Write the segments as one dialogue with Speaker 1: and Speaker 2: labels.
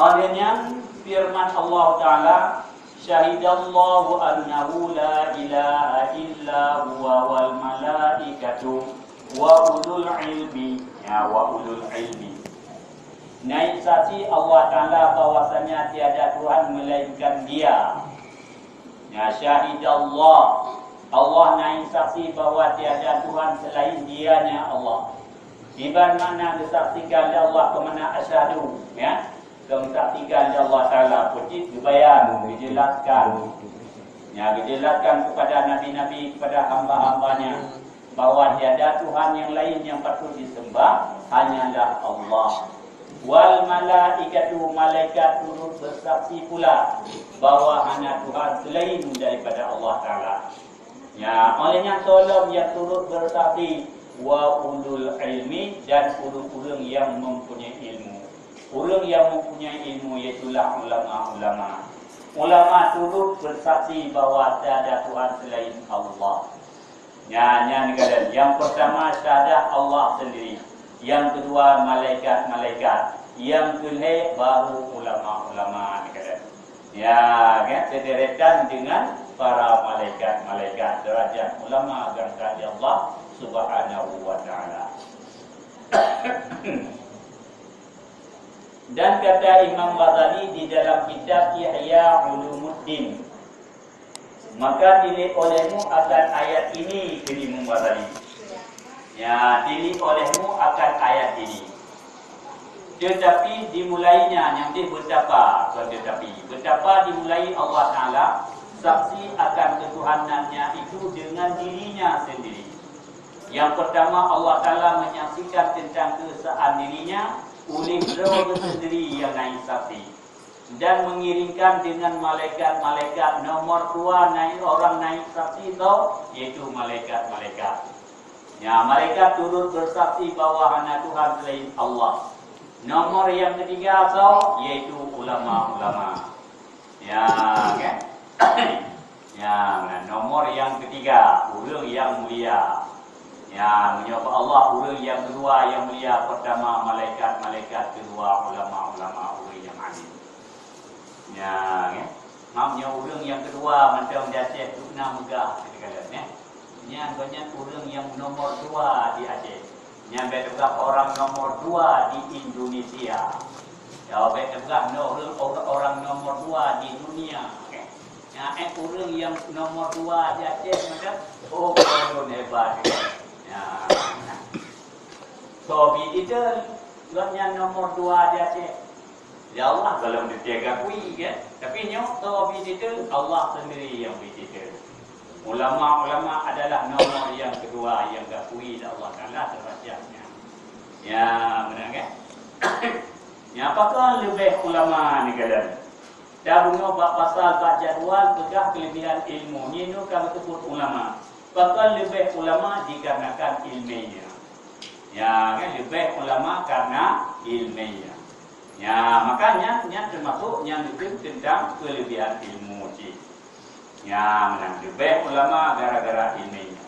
Speaker 1: Olehnya firman Allah Ta'ala, syahidallahu annahu la ilaha illa huwa wal malaikatu wa ulul ilmi. Ya, wa ulul ilmi. Naik saksi Allah Ta'ala bahwasanya tiada Tuhan melainkan Dia. Ya, syahidallah, Allah naik saksi bahawa tiada Tuhan selain Dianya Allah. Iban mana disaksikan Allah kemana asyhadu, ya. Disaksikan Allah Ta'ala putih dibayan, dijelaskan. Ya, dijelaskan kepada nabi-nabi, kepada hamba-hambanya bahawa tiada Tuhan yang lain yang patut disembah hanyalah Allah. Wal malaikatu, malaikat turut bersaksi pula bahawa hanya Tuhan selain daripada Allah Ta'ala. Ya, olehnya tolong yang turut bersaksi wa ulul ilmi, dan ulul yang mempunyai ilmu. Ulul yang mempunyai ilmu iaitulah ulama-ulama. Ulama turut bersaksi bahawa tiada Tuhan selain Allah. Ya, yang pertama syahadah Allah sendiri. Yang kedua malaikat-malaikat. Yang kelima baru ulama-ulama dikatakan. Ya, kan, sederetan dengan para malaikat-malaikat, derajat ulama gangkat Allah Subhanahu wa Ta'ala. Dan kata Imam Ghazali di dalam kitab Ihya Ulumuddin, maka dilihat olehmu akan ayat ini, kata Imam Ghazali. Ya, dilihat olehmu akan ayat ini. Tetapi dimulainya yang dia betapa dimulai Allah Ta'ala saksi akan ketuhanannya itu dengan dirinya sendiri. Yang pertama, Allah Ta'ala menyaksikan tentang keesaan dirinya oleh beliau sendiri yang naik saksi, dan mengiringkan dengan malaikat-malaikat. Nomor dua orang naik saksi itu yaitu malaikat-malaikat. Ya, malaikat turut bersaksi bahawa hanya Tuhan selain Allah. Nomor yang ketiga yaitu ulama-ulama. Ya, kan? Ya, nomor yang ketiga, orang yang mulia. Ya, menyebut Allah. Orang yang kedua yang mulia, pertama malaikat-malaikat, kedua ulama-ulama, orang yang alim. Ya, kan? Maksudnya orang yang kedua macam di Aceh tu kena megah kata-kata, ya. Yang banyak orang yang nomor dua di Aceh. Yang betul orang nomor dua di Indonesia. Ya, betul orang nomor dua di dunia. Okay. Ya, orang yang nomor dua di Aceh macam orang hebat. Ya. Sobi itu yang nomor dua di Aceh. Ya Allah kalau ditiaga kui kan. Tapi nyok sobi itu Allah sendiri yang bercerita. Ulama-ulama adalah nomor yang kedua yang diakui Allah Ta'ala derajatnya. Ya, benar kan? Ya, apakah lebih ulama ni kalian? Dah bunga bab pasal, bab jadual, pegah kelebihan ilmu. Ini kalau sebut ulama. Apakah lebih ulama dikarenakan ilminya? Ya, kan? Lebih ulama karena ilminya. Ya, makanya termasuk yang lebih tentang kelebihan ilmu. Ya, menang lebih ulama gara-gara ilminya.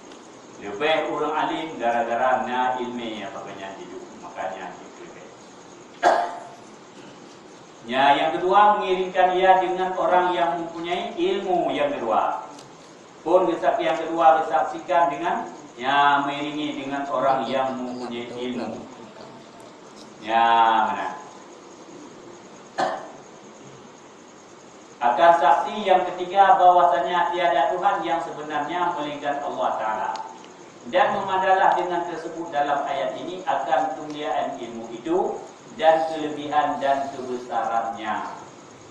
Speaker 1: Lebih orang alim gara-gara na ilminya, makanya hidup, makanya hidup. Ya, yang kedua mengiringkan ia dengan orang yang mempunyai ilmu yang kedua. Pun yang kedua disaksikan dengan ya mengiringi dengan orang yang mempunyai ilmu. Ya, menang. Akan saksi yang ketiga bahwasanya tiada Tuhan yang sebenarnya melainkan Allah Ta'ala. Dan memadalah dengan tersebut dalam ayat ini akan kemuliaan ilmu itu dan kelebihan dan kebesarannya.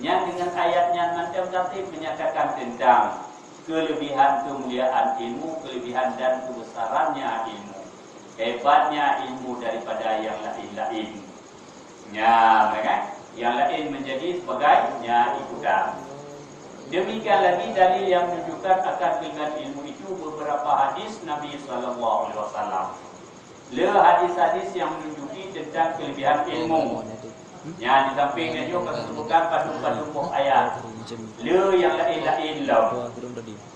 Speaker 1: Yang dengan ayatnya macam tadi menyatakan tentang kelebihan kemuliaan ilmu, kelebihan dan kebesarannya ilmu. Hebatnya ilmu daripada yang lain-lain. Ya, mereka yang lain menjadi sebagainya ikutan. Demikian lagi dalil yang menunjukkan akan kelebihan ilmu itu beberapa hadis Nabi SAW. Hadis-hadis yang menunjuki tentang kelebihan ilmu. Yang di sampingnya juga disebutkan patung-patung ayat. Yang lain-lain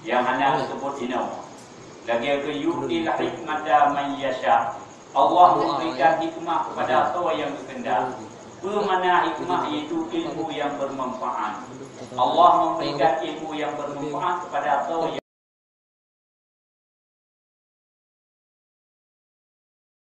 Speaker 1: yang hanya disebut ini. Lagi ke yu'til hikmata man yasha. Allah memberikan hikmah kepada siapa yang berkehendak. Bermakna hikmah iaitu ilmu yang bermanfaat. Allah memberikan ilmu yang bermanfaat kepada atau